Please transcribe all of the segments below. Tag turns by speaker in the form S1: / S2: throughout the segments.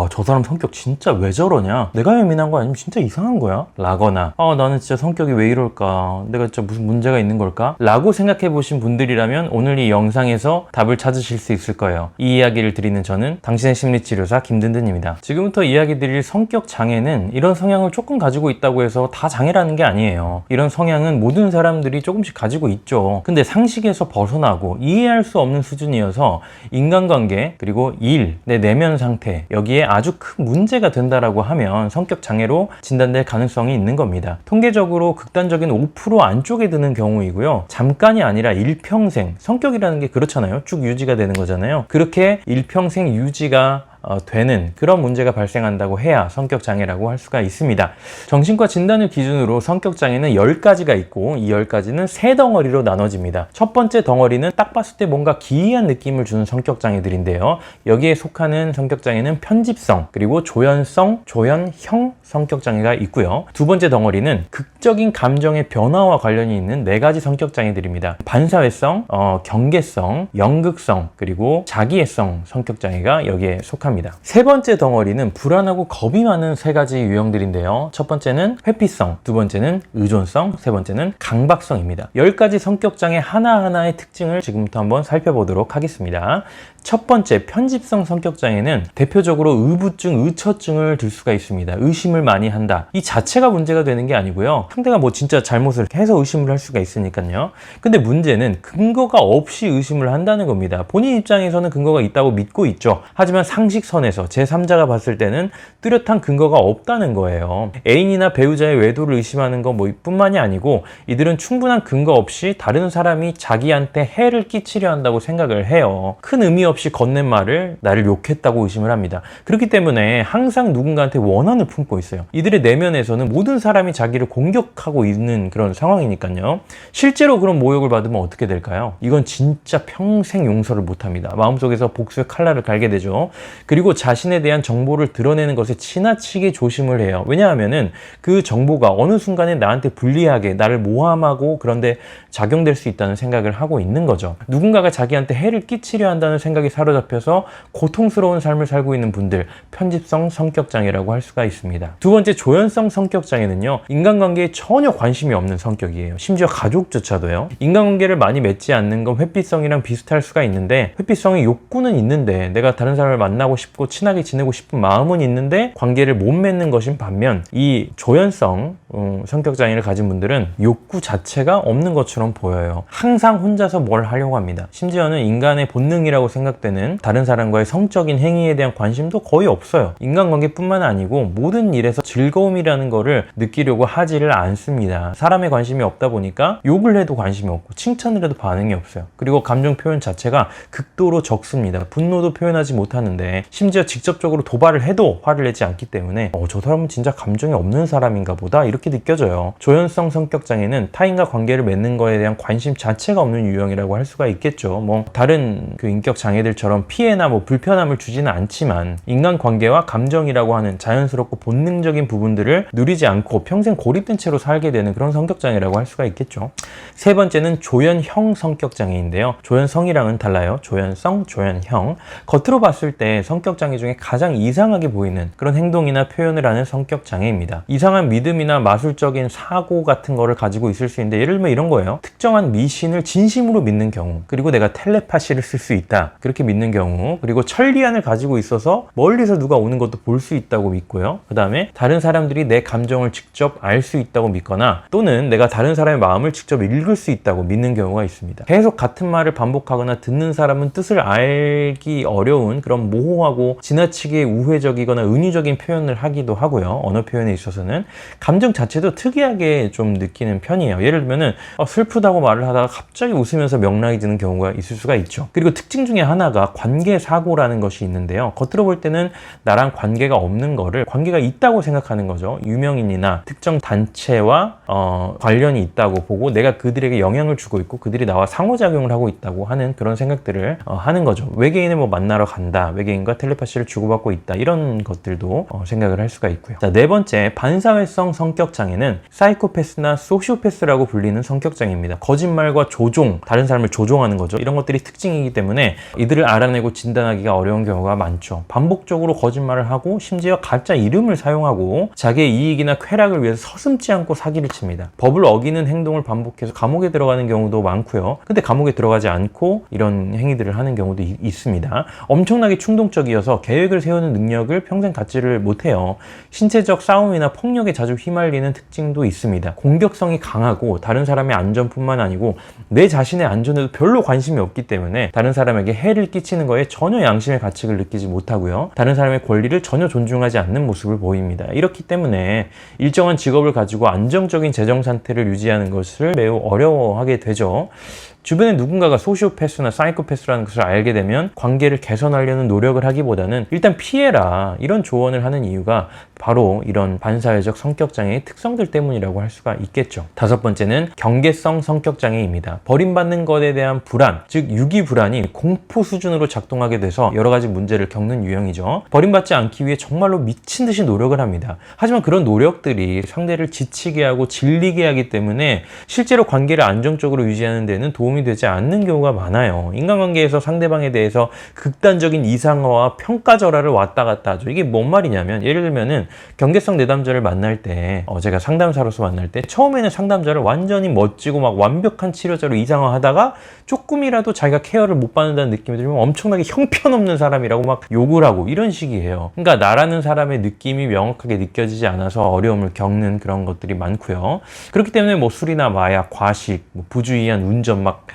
S1: 와, 저 사람 성격 진짜 왜 저러냐? 내가 예민한 거 아니면 진짜 이상한 거야? 라거나 나는 진짜 성격이 왜 이럴까? 내가 진짜 무슨 문제가 있는 걸까? 라고 생각해 보신 분들이라면 오늘 이 영상에서 답을 찾으실 수 있을 거예요. 이 이야기를 드리는 저는 당신의 심리치료사 김든든입니다. 지금부터 이야기 드릴 성격 장애는 이런 성향을 조금 가지고 있다고 해서 다 장애라는 게 아니에요. 이런 성향은 모든 사람들이 조금씩 가지고 있죠. 근데 상식에서 벗어나고 이해할 수 없는 수준이어서 인간관계 그리고 일, 내 내면 상태 여기에 아주 큰 문제가 된다라고 하면 성격 장애로 진단될 가능성이 있는 겁니다. 통계적으로 극단적인 5% 안쪽에 드는 경우이고요. 잠깐이 아니라 일평생, 성격이라는 게 그렇잖아요. 쭉 유지가 되는 거잖아요. 그렇게 일평생 유지가 되는 그런 문제가 발생한다고 해야 성격장애라고 할 수가 있습니다. 정신과 진단을 기준으로 성격장애는 10가지가 있고 이 10가지는 3덩어리로 나눠집니다. 첫 번째 덩어리는 딱 봤을 때 뭔가 기이한 느낌을 주는 성격장애들인데요. 여기에 속하는 성격장애는 편집성, 그리고 조현성, 조현형 성격장애가 있고요. 두 번째 덩어리는 극적인 감정의 변화와 관련이 있는 4가지 성격장애들입니다. 반사회성, 경계성, 연극성, 그리고 자기애성 성격장애가 여기에 속합니다. 세 번째 덩어리는 불안하고 겁이 많은 3가지 유형들인데요. 첫 번째는 회피성, 두 번째는 의존성, 세 번째는 강박성입니다. 10가지 성격장애 하나하나의 특징을 지금부터 한번 살펴보도록 하겠습니다. 첫 번째, 편집성 성격장애는 대표적으로 의부증, 의처증을 들 수가 있습니다. 의심을 많이 한다. 이 자체가 문제가 되는 게 아니고요. 상대가 뭐 진짜 잘못을 해서 의심을 할 수가 있으니까요. 근데 문제는 근거가 없이 의심을 한다는 겁니다. 본인 입장에서는 근거가 있다고 믿고 있죠. 하지만 상식선에서 제3자가 봤을 때는 뚜렷한 근거가 없다는 거예요. 애인이나 배우자의 외도를 의심하는 거 뿐만이 아니고 이들은 충분한 근거 없이 다른 사람이 자기한테 해를 끼치려 한다고 생각을 해요. 큰 의미 없이 건넨 말을 나를 욕했다고 의심을 합니다. 그렇기 때문에 항상 누군가한테 원한을 품고 있어요. 이들의 내면에서는 모든 사람이 자기를 공격하고 있는 그런 상황이니까요. 실제로 그런 모욕을 받으면 어떻게 될까요? 이건 진짜 평생 용서를 못합니다. 마음속에서 복수의 칼날을 갈게 되죠. 그리고 자신에 대한 정보를 드러내는 것에 지나치게 조심을 해요. 왜냐하면은 그 정보가 어느 순간에 나한테 불리하게 나를 모함하고 그런데 작용될 수 있다는 생각을 하고 있는 거죠. 누군가가 자기한테 해를 끼치려 한다는 생각이 사로잡혀서 고통스러운 삶을 살고 있는 분들, 편집성 성격장애라고 할 수가 있습니다. 두 번째, 조현성 성격장애는요, 인간관계에 전혀 관심이 없는 성격이에요. 심지어 가족조차도요. 인간관계를 많이 맺지 않는 건 회피성이랑 비슷할 수가 있는데, 회피성의 욕구는 있는데 내가 다른 사람을 만나고 싶고 친하게 지내고 싶은 마음은 있는데 관계를 못 맺는 것인 반면, 이 조현성 성격장애를 가진 분들은 욕구 자체가 없는 것처럼 보여요. 항상 혼자서 뭘 하려고 합니다. 심지어는 인간의 본능이라고 생각되는 다른 사람과의 성적인 행위에 대한 관심도 거의 없어요. 인간관계뿐만 아니고 모든 일에서 즐거움이라는 거를 느끼려고 하지를 않습니다. 사람의 관심이 없다 보니까 욕을 해도 관심이 없고 칭찬을 해도 반응이 없어요. 그리고 감정 표현 자체가 극도로 적습니다. 분노도 표현하지 못하는데 심지어 직접적으로 도발을 해도 화를 내지 않기 때문에 저 사람은 진짜 감정이 없는 사람인가 보다 이렇게 느껴져요. 조현성 성격장애는 타인과 관계를 맺는 거에 대한 관심 자체가 없는 유형이라고 할 수가 있겠죠. 뭐 다른 그 인격 장애들처럼 피해나 뭐 불편함을 주지는 않지만 인간관계와 감정이라고 하는 자연스럽고 본능적인 부분들을 누리지 않고 평생 고립된 채로 살게 되는 그런 성격장애라고 할 수가 있겠죠. 세 번째는 조현형 성격장애인데요. 조현성이랑은 달라요. 조현성, 조현형. 겉으로 봤을 때 성격장애 중에 가장 이상하게 보이는 그런 행동이나 표현을 하는 성격장애입니다. 이상한 믿음이나 마술적인 사고 같은 거를 가지고 있을 수 있는데, 예를 들면 이런 거예요. 특정한 미신을 진심으로 믿는 경우, 그리고 내가 텔레파시를 쓸 수 있다 그렇게 믿는 경우, 그리고 천리안을 가지고 있어서 멀리서 누가 오는 것도 볼 수 있다고 믿고요. 그 다음에 다른 사람들이 내 감정을 직접 알 수 있다고 믿거나, 또는 내가 다른 사람의 마음을 직접 읽을 수 있다고 믿는 경우가 있습니다. 계속 같은 말을 반복하거나 듣는 사람은 뜻을 알기 어려운 그런 모호하고 지나치게 우회적이거나 은유적인 표현을 하기도 하고요. 언어 표현에 있어서는 감정 자체도 특이하게 좀 느끼는 편이에요. 예를 들면은 슬프다고 말을 하다가 갑자기 웃으면서 명랑이 드는 경우가 있을 수가 있죠. 그리고 특징 중에 하나가 관계사고라는 것이 있는데요. 겉으로 볼 때는 나랑 관계가 없는 거를 관계가 있다고 생각하는 거죠. 유명인이나 특정 단체와 관련이 있다고 보고 내가 그들에게 영향을 주고 있고 그들이 나와 상호작용을 하고 있다고 하는 그런 생각들을 하는 거죠. 외계인을 뭐 만나러 간다, 외계인과 텔레파시를 주고받고 있다, 이런 것들도 생각을 할 수가 있고요. 자, 네 번째, 반사회성 성격 성격장애는 사이코패스나 소시오패스라고 불리는 성격장애입니다. 거짓말과 조종, 다른 사람을 조종하는 거죠. 이런 것들이 특징이기 때문에 이들을 알아내고 진단하기가 어려운 경우가 많죠. 반복적으로 거짓말을 하고 심지어 가짜 이름을 사용하고 자기의 이익이나 쾌락을 위해서 서슴지 않고 사기를 칩니다. 법을 어기는 행동을 반복해서 감옥에 들어가는 경우도 많고요. 근데 감옥에 들어가지 않고 이런 행위들을 하는 경우도 있습니다. 엄청나게 충동적이어서 계획을 세우는 능력을 평생 갖지를 못해요. 신체적 싸움이나 폭력에 자주 휘말리는 특징도 있습니다. 공격성이 강하고 다른 사람의 안전뿐만 아니고 내 자신의 안전에도 별로 관심이 없기 때문에 다른 사람에게 해를 끼치는 거에 전혀 양심의 가책을 느끼지 못하고요. 다른 사람의 권리를 전혀 존중하지 않는 모습을 보입니다. 이렇기 때문에 일정한 직업을 가지고 안정적인 재정 상태를 유지하는 것을 매우 어려워하게 되죠. 주변에 누군가가 소시오패스나 사이코패스라는 것을 알게 되면 관계를 개선하려는 노력을 하기보다는 일단 피해라, 이런 조언을 하는 이유가 바로 이런 반사회적 성격장애의 특성들 때문이라고 할 수가 있겠죠. 다섯 번째는 경계성 성격장애입니다. 버림받는 것에 대한 불안, 즉 유기불안이 공포 수준으로 작동하게 돼서 여러 가지 문제를 겪는 유형이죠. 버림받지 않기 위해 정말로 미친 듯이 노력을 합니다. 하지만 그런 노력들이 상대를 지치게 하고 질리게 하기 때문에 실제로 관계를 안정적으로 유지하는 데는 도움이 되지 않는 경우가 많아요. 인간관계에서 상대방에 대해서 극단적인 이상화와 평가절하를 왔다 갔다 하죠. 이게 뭔 말이냐면, 예를 들면은 경계성 내담자를 만날 때, 제가 상담사로서 만날 때 처음에는 상담자를 완전히 멋지고 막 완벽한 치료자로 이상화하다가 조금이라도 자기가 케어를 못 받는다는 느낌이 들면 엄청나게 형편없는 사람이라고 막 욕을 하고 이런 식이에요. 그러니까 나라는 사람의 느낌이 명확하게 느껴지지 않아서 어려움을 겪는 그런 것들이 많고요. 그렇기 때문에 뭐 술이나 마약, 과식, 부주의한 운전 막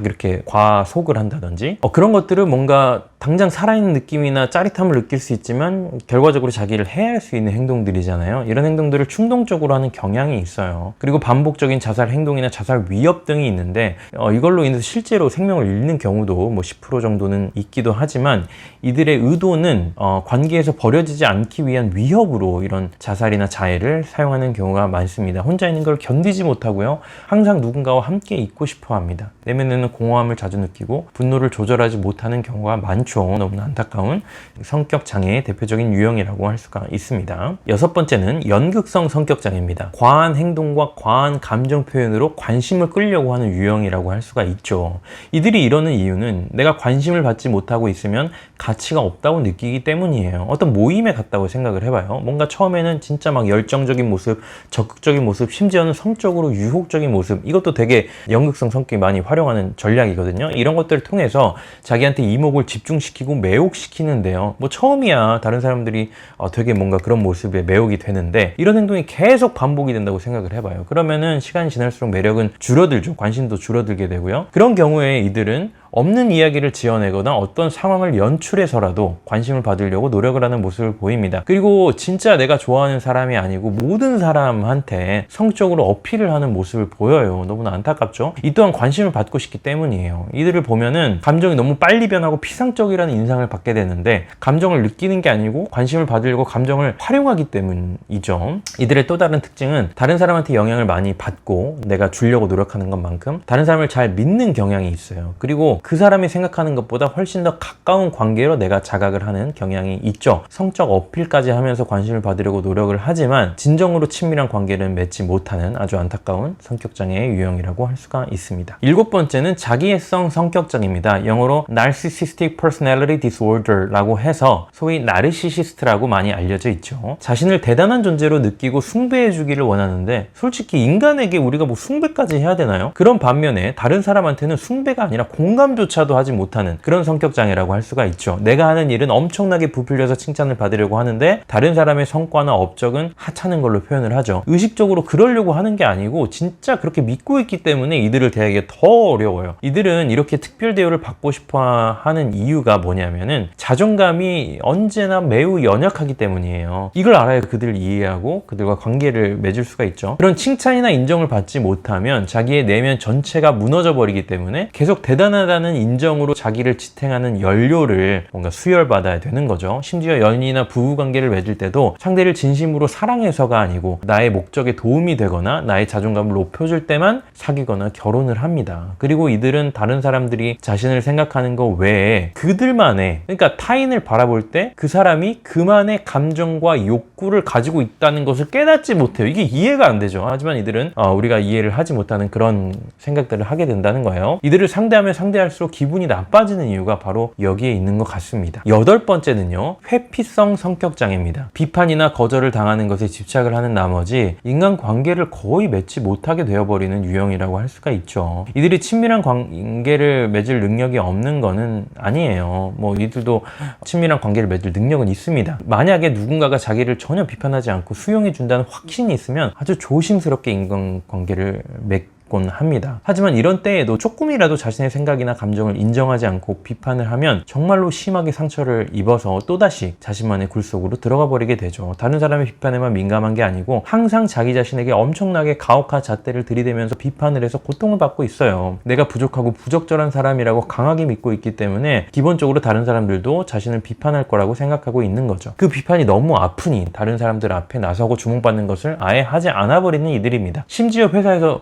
S1: 이렇게 과속을 한다든지 그런 것들은 뭔가 당장 살아있는 느낌이나 짜릿함을 느낄 수 있지만 결과적으로 자기를 해할 수 있는 행동들이잖아요. 이런 행동들을 충동적으로 하는 경향이 있어요. 그리고 반복적인 자살 행동이나 자살 위협 등이 있는데 이걸로 인해서 실제로 생명을 잃는 경우도 뭐 10% 정도는 있기도 하지만 이들의 의도는 관계에서 버려지지 않기 위한 위협으로 이런 자살이나 자해를 사용하는 경우가 많습니다. 혼자 있는 걸 견디지 못하고요. 항상 누군가와 함께 있고 싶어 합니다. 내면에는 공허함을 자주 느끼고 분노를 조절하지 못하는 경우가 많죠. 너무나 안타까운 성격 장애의 대표적인 유형이라고 할 수가 있습니다. 여섯 번째는 연극성 성격 장애입니다. 과한 행동과 과한 감정 표현으로 관심을 끌려고 하는 유형이라고 할 수가 있죠. 이들이 이러는 이유는 내가 관심을 받지 못하고 있으면 가치가 없다고 느끼기 때문이에요. 어떤 모임에 갔다고 생각을 해봐요. 뭔가 처음에는 진짜 막 열정적인 모습, 적극적인 모습, 심지어는 성적으로 유혹적인 모습, 이것도 되게 연극성 성격이 많이 활용하는 전략이거든요. 이런 것들을 통해서 자기한테 이목을 집중시키고 매혹시키는데요. 뭐 처음이야 다른 사람들이 되게 뭔가 그런 모습에 매혹이 되는데 이런 행동이 계속 반복이 된다고 생각을 해봐요. 그러면은 시간이 지날수록 매력은 줄어들죠. 관심도 줄어들게 되고요. 그런 경우에 이들은 없는 이야기를 지어내거나 어떤 상황을 연출해서라도 관심을 받으려고 노력을 하는 모습을 보입니다. 그리고 진짜 내가 좋아하는 사람이 아니고 모든 사람한테 성적으로 어필을 하는 모습을 보여요. 너무나 안타깝죠? 이 또한 관심을 받고 싶기 때문이에요. 이들을 보면은 감정이 너무 빨리 변하고 피상적이라는 인상을 받게 되는데 감정을 느끼는 게 아니고 관심을 받으려고 감정을 활용하기 때문이죠. 이들의 또 다른 특징은 다른 사람한테 영향을 많이 받고 내가 주려고 노력하는 것만큼 다른 사람을 잘 믿는 경향이 있어요. 그리고 그 사람이 생각하는 것보다 훨씬 더 가까운 관계로 내가 자각을 하는 경향이 있죠. 성적 어필까지 하면서 관심을 받으려고 노력을 하지만 진정으로 친밀한 관계를 맺지 못하는 아주 안타까운 성격장애의 유형이라고 할 수가 있습니다. 일곱 번째는 자기애성 성격장애입니다. 영어로 Narcissistic Personality Disorder라고 해서 소위 나르시시스트라고 많이 알려져 있죠. 자신을 대단한 존재로 느끼고 숭배해주기를 원하는데 솔직히 인간에게 우리가 뭐 숭배까지 해야 되나요? 그런 반면에 다른 사람한테는 숭배가 아니라 공감조차도 하지 못하는 그런 성격장애라고 할 수가 있죠. 내가 하는 일은 엄청나게 부풀려서 칭찬을 받으려고 하는데 다른 사람의 성과나 업적은 하찮은 걸로 표현을 하죠. 의식적으로 그러려고 하는 게 아니고 진짜 그렇게 믿고 있기 때문에 이들을 대하기가 더 어려워요. 이들은 이렇게 특별 대우를 받고 싶어 하는 이유가 뭐냐면은 자존감이 언제나 매우 연약하기 때문이에요. 이걸 알아야 그들을 이해하고 그들과 관계를 맺을 수가 있죠. 그런 칭찬이나 인정을 받지 못하면 자기의 내면 전체가 무너져 버리기 때문에 계속 대단하다는 잘했다는 인정으로 자기를 지탱하는 연료를 뭔가 수혈받아야 되는 거죠. 심지어 연인이나 부부관계를 맺을 때도 상대를 진심으로 사랑해서가 아니고 나의 목적에 도움이 되거나 나의 자존감을 높여줄 때만 사귀거나 결혼을 합니다. 그리고 이들은 다른 사람들이 자신을 생각하는 것 외에 그들만의, 그러니까 타인을 바라볼 때 그 사람이 그만의 감정과 욕구를 가지고 있다는 것을 깨닫지 못해요. 이게 이해가 안 되죠. 하지만 이들은 우리가 이해를 하지 못하는 그런 생각들을 하게 된다는 거예요. 이들을 상대하면 상대할수록 기분이 나빠지는 이유가 바로 여기에 있는 것 같습니다. 8번째는요, 회피성 성격장애입니다. 비판이나 거절을 당하는 것에 집착을 하는 나머지 인간관계를 거의 맺지 못하게 되어버리는 유형이라고 할 수가 있죠. 이들이 친밀한 관계를 맺을 능력이 없는 거는 아니에요. 뭐 이들도 친밀한 관계를 맺을 능력은 있습니다. 만약에 누군가가 자기를 전혀 비판하지 않고 수용해 준다는 확신이 있으면 아주 조심스럽게 인간관계를 맺곤 합니다. 하지만 이런 때에도 조금이라도 자신의 생각이나 감정을 인정하지 않고 비판을 하면 정말로 심하게 상처를 입어서 또다시 자신만의 굴 속으로 들어가 버리게 되죠. 다른 사람의 비판에만 민감한 게 아니고 항상 자기 자신에게 엄청나게 가혹한 잣대를 들이대면서 비판을 해서 고통을 받고 있어요. 내가 부족하고 부적절한 사람이라고 강하게 믿고 있기 때문에 기본적으로 다른 사람들도 자신을 비판할 거라고 생각하고 있는 거죠. 그 비판이 너무 아프니 다른 사람들 앞에 나서고 주목받는 것을 아예 하지 않아 버리는 이들입니다. 심지어 회사에서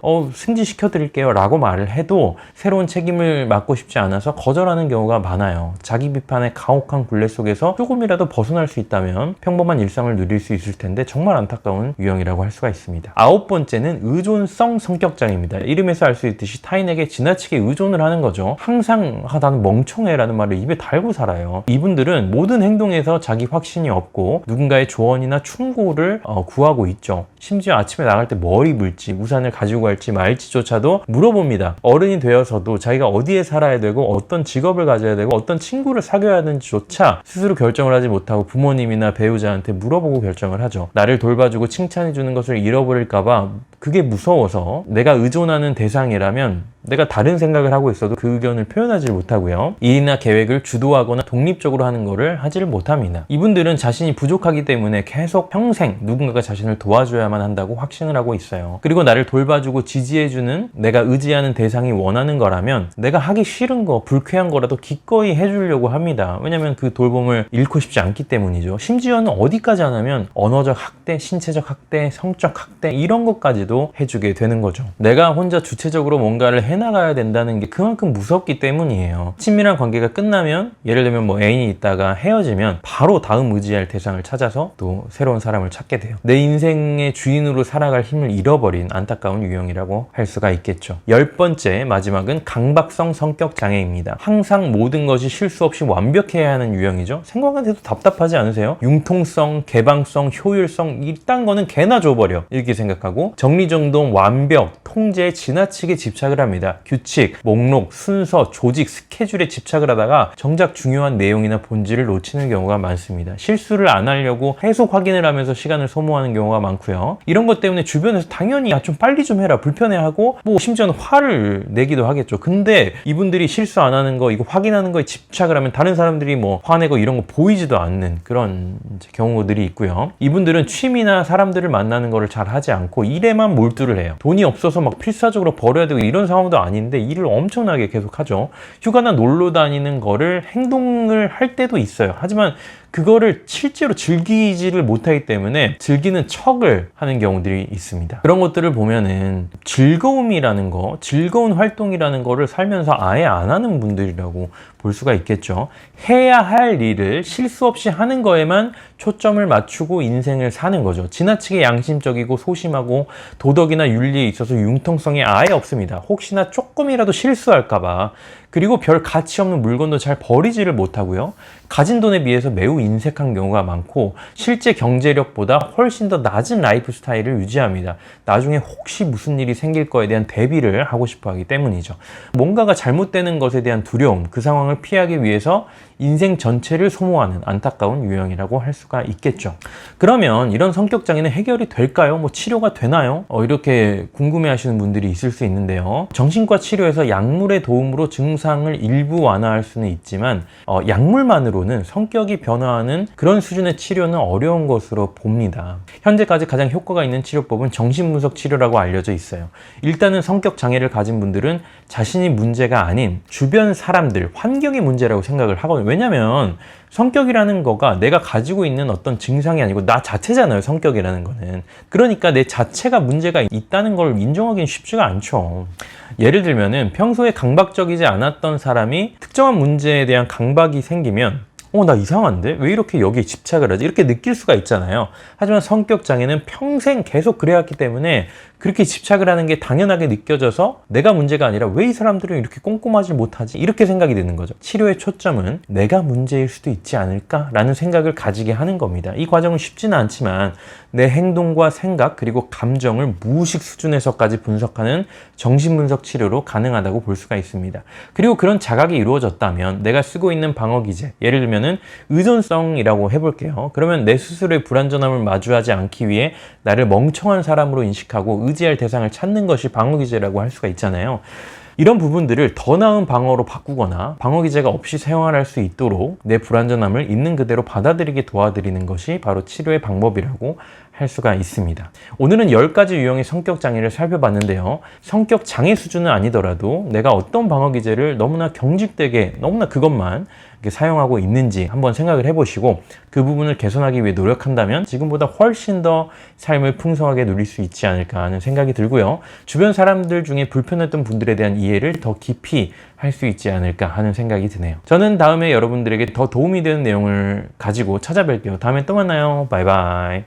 S1: 승진시켜드릴게요 라고 말을 해도 새로운 책임을 맡고 싶지 않아서 거절하는 경우가 많아요. 자기 비판의 가혹한 굴레 속에서 조금이라도 벗어날 수 있다면 평범한 일상을 누릴 수 있을 텐데 정말 안타까운 유형이라고 할 수가 있습니다. 9번째는 의존성 성격장애입니다. 이름에서 알 수 있듯이 타인에게 지나치게 의존을 하는 거죠. 항상 나는 멍청해 라는 말을 입에 달고 살아요. 이분들은 모든 행동에서 자기 확신이 없고 누군가의 조언이나 충고를 구하고 있죠. 심지어 아침에 나갈 때 뭘 입을지, 우산을 가지고 갈지 말지조차도 물어봅니다. 어른이 되어서도 자기가 어디에 살아야 되고 어떤 직업을 가져야 되고 어떤 친구를 사귀어야 하는지조차 스스로 결정을 하지 못하고 부모님이나 배우자한테 물어보고 결정을 하죠. 나를 돌봐주고 칭찬해주는 것을 잃어버릴까봐 그게 무서워서 내가 의존하는 대상이라면 내가 다른 생각을 하고 있어도 그 의견을 표현하지 못하고요. 일이나 계획을 주도하거나 독립적으로 하는 거를 하지를 못합니다. 이분들은 자신이 부족하기 때문에 계속 평생 누군가가 자신을 도와줘야만 한다고 확신을 하고 있어요. 그리고 나를 돌봐주고 지지해주는 내가 의지하는 대상이 원하는 거라면 내가 하기 싫은 거, 불쾌한 거라도 기꺼이 해주려고 합니다. 왜냐면 그 돌봄을 잃고 싶지 않기 때문이죠. 심지어는 어디까지 하냐면 언어적 학대, 신체적 학대, 성적 학대 이런 것까지도 해주게 되는 거죠. 내가 혼자 주체적으로 뭔가를 해나가야 된다는 게 그만큼 무섭기 때문이에요. 친밀한 관계가 끝나면 예를 들면 뭐 애인이 있다가 헤어지면 바로 다음 의지할 대상을 찾아서 또 새로운 사람을 찾게 돼요. 내 인생의 주인으로 살아갈 힘을 잃어버린 안타까운 유형이라고 할 수가 있겠죠. 10번째 마지막은 강박성 성격 장애입니다. 항상 모든 것이 실수 없이 완벽해야 하는 유형이죠. 생각만 해도 답답하지 않으세요? 융통성, 개방성, 효율성 이딴 거는 개나 줘버려 이렇게 생각하고 정리정돈, 완벽, 통제에 지나치게 집착을 합니다. 규칙, 목록, 순서, 조직, 스케줄에 집착을 하다가 정작 중요한 내용이나 본질을 놓치는 경우가 많습니다. 실수를 안 하려고 계속 확인을 하면서 시간을 소모하는 경우가 많고요. 이런 것 때문에 주변에서 당연히 좀 빨리 좀 해라 불편해하고 뭐 심지어는 화를 내기도 하겠죠. 근데 이분들이 실수 안 하는 거 이거 확인하는 거에 집착을 하면 다른 사람들이 뭐 화내고 이런 거 보이지도 않는 그런 경우들이 있고요. 이분들은 취미나 사람들을 만나는 거를 잘 하지 않고 일에만 몰두를 해요. 돈이 없어서 막 필사적으로 벌어야 되고 이런 상황도 아닌데 일을 엄청나게 계속 하죠. 휴가나 놀러 다니는 거를 행동을 할 때도 있어요. 하지만 그거를 실제로 즐기지를 못하기 때문에 즐기는 척을 하는 경우들이 있습니다. 그런 것들을 보면은 즐거움이라는 거, 즐거운 활동이라는 거를 살면서 아예 안 하는 분들이라고 볼 수가 있겠죠. 해야 할 일을 실수 없이 하는 거에만 초점을 맞추고 인생을 사는 거죠. 지나치게 양심적이고 소심하고 도덕이나 윤리에 있어서 융통성이 아예 없습니다. 혹시나 조금이라도 실수할까봐. 그리고 별 가치 없는 물건도 잘 버리지를 못하고요. 가진 돈에 비해서 매우 인색한 경우가 많고 실제 경제력보다 훨씬 더 낮은 라이프 스타일을 유지합니다. 나중에 혹시 무슨 일이 생길 거에 대한 대비를 하고 싶어 하기 때문이죠. 뭔가가 잘못되는 것에 대한 두려움, 그 상황을 피하기 위해서 인생 전체를 소모하는 안타까운 유형이라고 할 수가 있겠죠. 그러면 이런 성격 장애는 해결이 될까요? 뭐 치료가 되나요? 이렇게 궁금해하시는 분들이 있을 수 있는데요. 정신과 치료에서 약물의 도움으로 증상을 일부 완화할 수는 있지만 약물만으로는 성격이 변화하는 그런 수준의 치료는 어려운 것으로 봅니다. 현재까지 가장 효과가 있는 치료법은 정신분석 치료라고 알려져 있어요. 일단은 성격 장애를 가진 분들은 자신이 문제가 아닌 주변 사람들, 환경이 문제라고 생각을 하거든요. 왜냐면 성격이라는 거가 내가 가지고 있는 어떤 증상이 아니고 나 자체잖아요, 성격이라는 거는. 그러니까 내 자체가 문제가 있다는 걸 인정하기는 쉽지가 않죠. 예를 들면은 평소에 강박적이지 않았던 사람이 특정한 문제에 대한 강박이 생기면 나 이상한데? 왜 이렇게 여기에 집착을 하지? 이렇게 느낄 수가 있잖아요. 하지만 성격 장애는 평생 계속 그래왔기 때문에 그렇게 집착을 하는 게 당연하게 느껴져서 내가 문제가 아니라 왜 이 사람들은 이렇게 꼼꼼하지 못하지? 이렇게 생각이 드는 거죠. 치료의 초점은 내가 문제일 수도 있지 않을까라는 생각을 가지게 하는 겁니다. 이 과정은 쉽지는 않지만 내 행동과 생각 그리고 감정을 무의식 수준에서까지 분석하는 정신분석 치료로 가능하다고 볼 수가 있습니다. 그리고 그런 자각이 이루어졌다면 내가 쓰고 있는 방어기제, 예를 들면은 의존성이라고 해볼게요. 그러면 내 스스로의 불완전함을 마주하지 않기 위해 나를 멍청한 사람으로 인식하고 의지할 대상을 찾는 것이 방어기제라고 할 수가 있잖아요. 이런 부분들을 더 나은 방어로 바꾸거나 방어기제가 없이 생활할 수 있도록 내 불완전함을 있는 그대로 받아들이게 도와드리는 것이 바로 치료의 방법이라고 할 수가 있습니다. 오늘은 10가지 유형의 성격 장애를 살펴봤는데요. 성격 장애 수준은 아니더라도 내가 어떤 방어기제를 너무나 경직되게 너무나 그것만 이렇게 사용하고 있는지 한번 생각을 해보시고 그 부분을 개선하기 위해 노력한다면 지금보다 훨씬 더 삶을 풍성하게 누릴 수 있지 않을까 하는 생각이 들고요. 주변 사람들 중에 불편했던 분들에 대한 이해를 더 깊이 할 수 있지 않을까 하는 생각이 드네요. 저는 다음에 여러분들에게 더 도움이 되는 내용을 가지고 찾아뵐게요. 다음에 또 만나요. 바이바이.